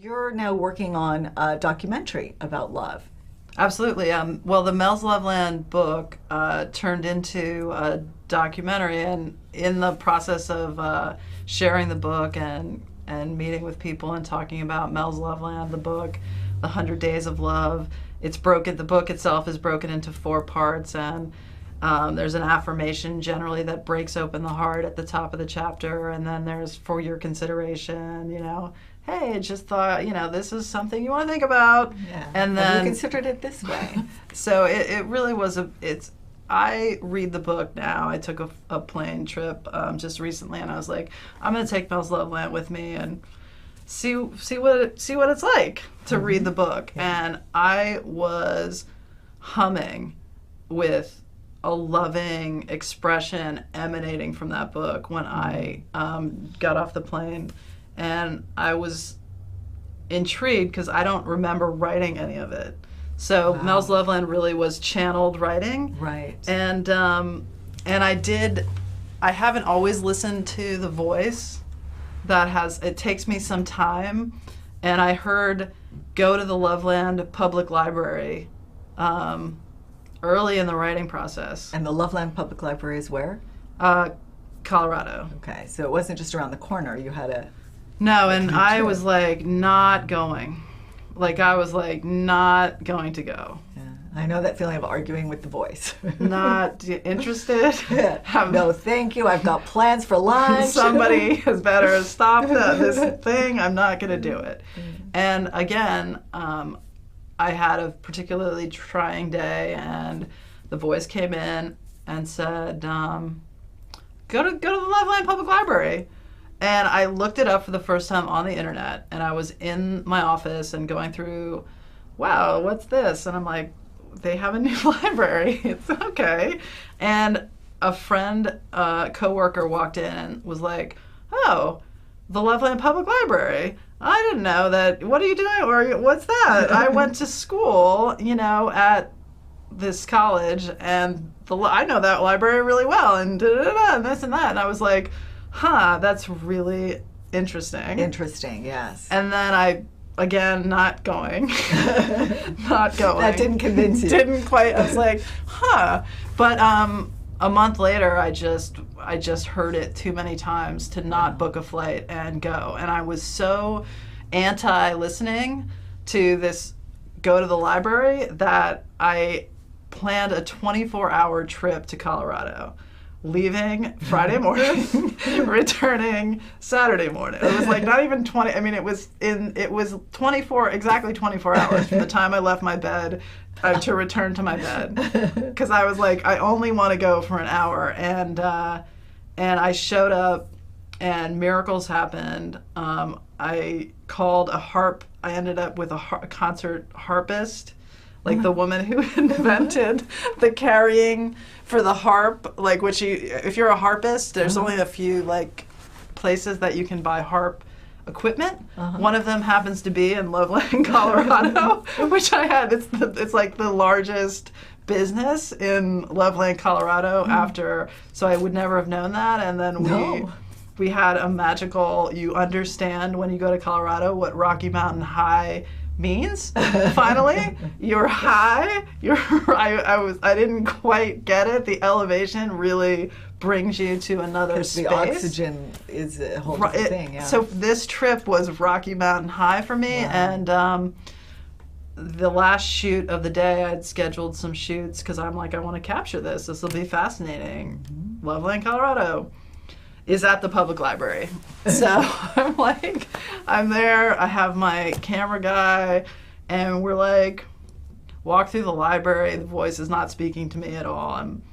You're now working on a documentary about love. Absolutely. Well, the Mels Loveland book turned into a documentary, and in the process of sharing the book and meeting with people and talking about Mels Loveland, the book, the 100 Days of Love, it's broken. The book itself is broken into four parts, and there's an affirmation generally that breaks open the heart at the top of the chapter, and then there's for your consideration. Hey, I just thought, this is something you want to think about. Yeah. And Have you then, considered it this way? so it really was I read the book now. I took a plane trip just recently, and I was like, I'm going to take Mel's Loveland with me and see what it's like to read the book. Yeah. And I was humming with a loving expression emanating from that book when I got off the plane. And I was intrigued because I don't remember writing any of it. So Wow. Mel's Loveland really was channeled writing. Right. And I haven't always listened to the voice. It takes me some time. And I heard go to the Loveland Public Library early in the writing process. And the Loveland Public Library is where? Colorado. Okay, so it wasn't just around the corner. You had a. No, and Trip. I was like not going. I was like not going to go. Yeah, I know that feeling of arguing with the voice. Not interested. No, thank you. I've got plans for lunch. Somebody has better stop this thing. I'm not going to do it. And again, I had a particularly trying day, and the voice came in and said, go to the Loveland Public Library. And I looked it up for the first time on the internet, and I was in my office and going through, wow, what's this? And I'm like, they have a new library. It's okay. And a friend, coworker walked in and was like, oh, the Loveland Public Library. I didn't know that. What are you doing? Or what's that? I went to school, at this college, and I know that library really well, and and this and that. And I was like, that's really interesting. Interesting, yes. And then again, not going. Not going. That didn't convince you. Didn't quite. I was like, But a month later, I just heard it too many times to not book a flight and go. And I was so anti-listening to this go to the library that I planned a 24-hour trip to Colorado. Leaving Friday morning, returning Saturday morning. It was like not even 20. I mean, it was 24 hours from the time I left my bed to return to my bed, because I was like, I only want to go for an hour, and I showed up, and miracles happened. I called a harp. I ended up with a concert harpist. Like the woman who invented the carrying for the harp, if you're a harpist, there's only a few places that you can buy harp equipment. One of them happens to be in Loveland, Colorado, which I had. It's like the largest business in Loveland, Colorado. So I would never have known that. And then we had a magical. You understand when you go to Colorado what Rocky Mountain High means. Finally, you're high. I didn't quite get it. The elevation really brings you to another space. The oxygen is a whole different thing. Yeah. So this trip was Rocky Mountain High for me. Wow. And the last shoot of the day, I'd scheduled some shoots because I'm like, I want to capture this. This will be fascinating. Loveland, Colorado is at the public library. So I'm there, I have my camera guy, and we're walk through the library. The voice is not speaking to me at all. I'm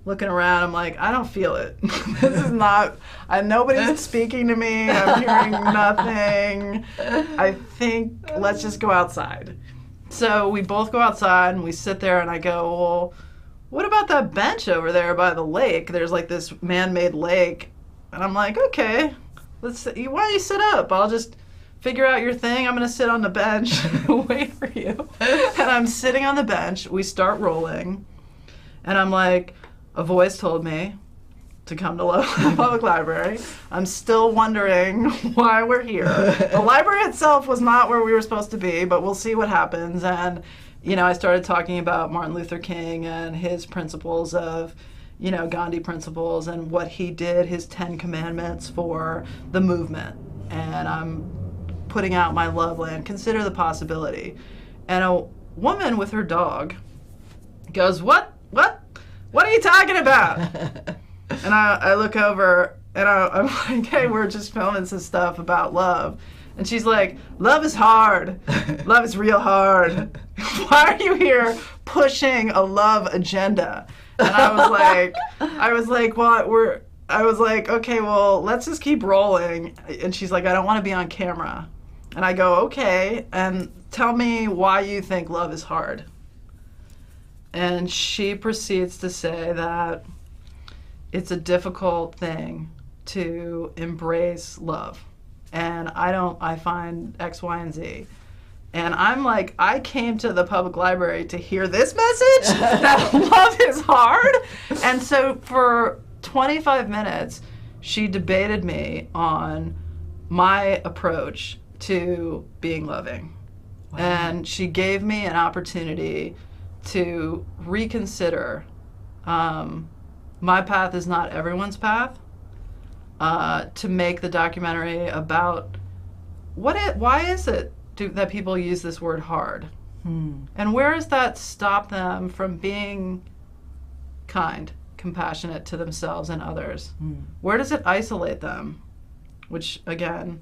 looking around, I'm like, I don't feel it. This is not, nobody's speaking to me, I'm hearing nothing. I think, let's just go outside. So we both go outside, and we sit there, and I go, well, what about that bench over there by the lake? There's this man-made lake. And I'm like, okay, why don't you sit up? I'll just figure out your thing. I'm going to sit on the bench and wait for you. And I'm sitting on the bench. We start rolling. And I'm like, a voice told me, to come to Loveland Public Library. I'm still wondering why we're here. The library itself was not where we were supposed to be, but we'll see what happens. And, I started talking about Martin Luther King and his principles of, Gandhi principles and what he did, his 10 commandments for the movement. And I'm putting out my Loveland, consider the possibility. And a woman with her dog goes, what are you talking about? And I look over and I'm like, hey, we're just filming some stuff about love. And she's like, love is hard. Love is real hard. Why are you here pushing a love agenda? And I was like, okay, well, let's just keep rolling. And she's like, I don't want to be on camera. And I go, okay, and tell me why you think love is hard. And she proceeds to say that it's a difficult thing to embrace love. And I find X, Y, and Z. And I'm like, I came to the public library to hear this message, that love is hard. And so for 25 minutes, she debated me on my approach to being loving. Wow. And she gave me an opportunity to reconsider my path is not everyone's path, to make the documentary about why is it that people use this word hard? And where does that stop them from being kind, compassionate to themselves and others? Where does it isolate them? Which, again,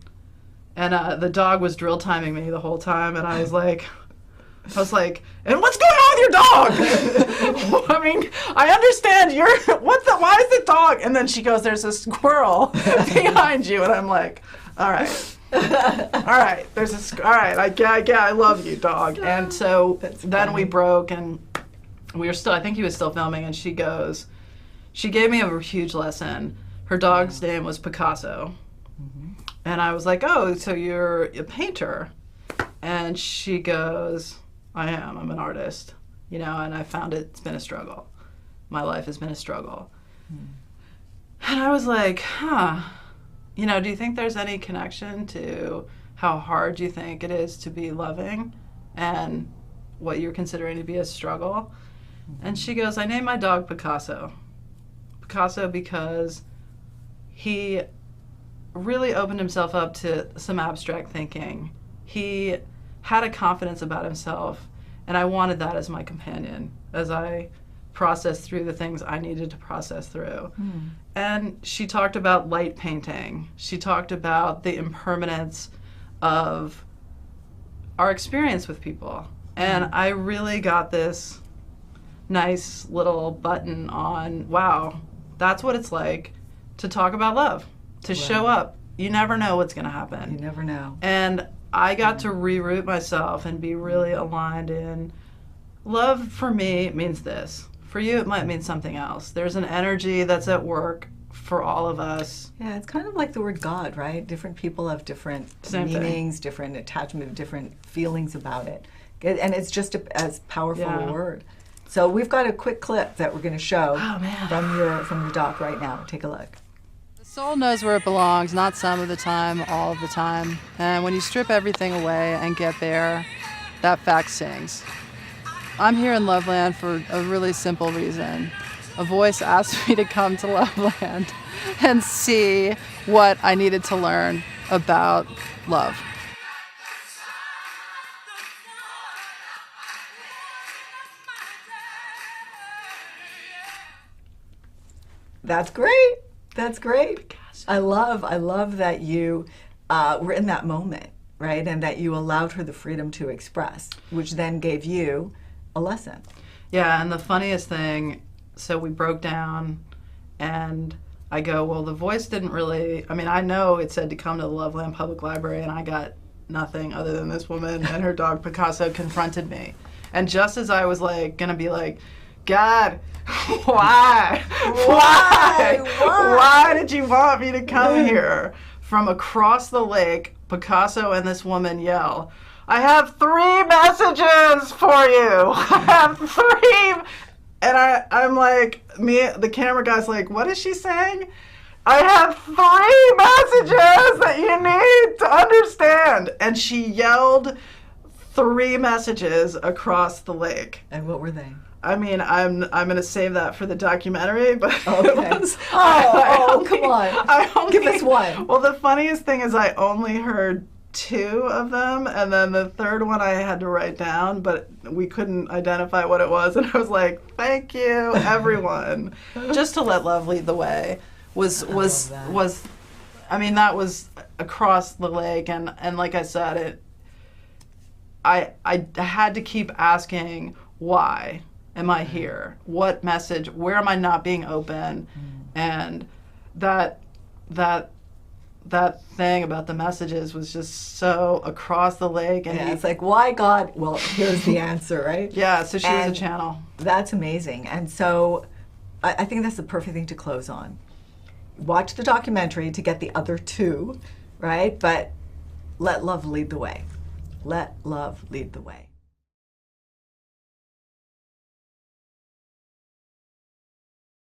and the dog was drill timing me the whole time, and I was like, and what's going on with your dog? I mean, I understand why is the dog? And then she goes, there's a squirrel behind you. And I'm like, all right, I love you, dog. And so then we broke and we were still, I think he was still filming, and she gave me a huge lesson. Her dog's name was Picasso. And I was like, oh, so you're a painter? And she goes, I'm an artist, and I found it's been a struggle. My life has been a struggle. And I was like, do you think there's any connection to how hard you think it is to be loving and what you're considering to be a struggle? And she goes, I named my dog Picasso. Picasso because he really opened himself up to some abstract thinking. He had a confidence about himself, and I wanted that as my companion as I processed through the things I needed to process through. And she talked about light painting. She talked about the impermanence of our experience with people. And I really got this nice little button on, wow, that's what it's like to talk about love, to show up. You never know what's going to happen. You never know. And I got to reroute myself and be really aligned in love. For me means this. For you, it might mean something else. There's an energy that's at work for all of us. Yeah, it's kind of like the word God, right? Different people have different meanings, different attachment, different feelings about it. And it's just as powerful a word. So we've got a quick clip that we're going to show from your doc right now. Take a look. Soul knows where it belongs, not some of the time, all of the time. And when you strip everything away and get there, that fact sings. I'm here in Loveland for a really simple reason. A voice asked me to come to Loveland and see what I needed to learn about love. That's great. That's great. I love that you were in that moment, right? And that you allowed her the freedom to express, which then gave you a lesson. Yeah, and the funniest thing, so we broke down and I go, well, the voice didn't really, I know it said to come to the Loveland Public Library, and I got nothing other than this woman and her dog Picasso confronted me. And just as I was gonna be like, God, why did you want me to come here? From across the lake, Picasso and this woman yell, I have 3 messages for you. I have 3 And I'm like, the camera guy's like, what is she saying? I have 3 messages that you need to understand. And she yelled 3 messages across the lake. And what were they? I mean, I'm gonna save that for the documentary, but Okay. Come on. Give us one. Well, the funniest thing is I only heard 2 of them, and then the third one I had to write down, but we couldn't identify what it was, and I was like, "Thank you, everyone." Just to let love lead the way was. I mean, that was across the lake, and like I said, I had to keep asking, why am I here? What message? Where am I not being open? And that thing about the messages was just so across the lake. And it's like, why God? Well, here's the answer, right? Yeah, so she was a channel. That's amazing. And so I think that's the perfect thing to close on. Watch the documentary to get the other 2, right? But let love lead the way. Let love lead the way.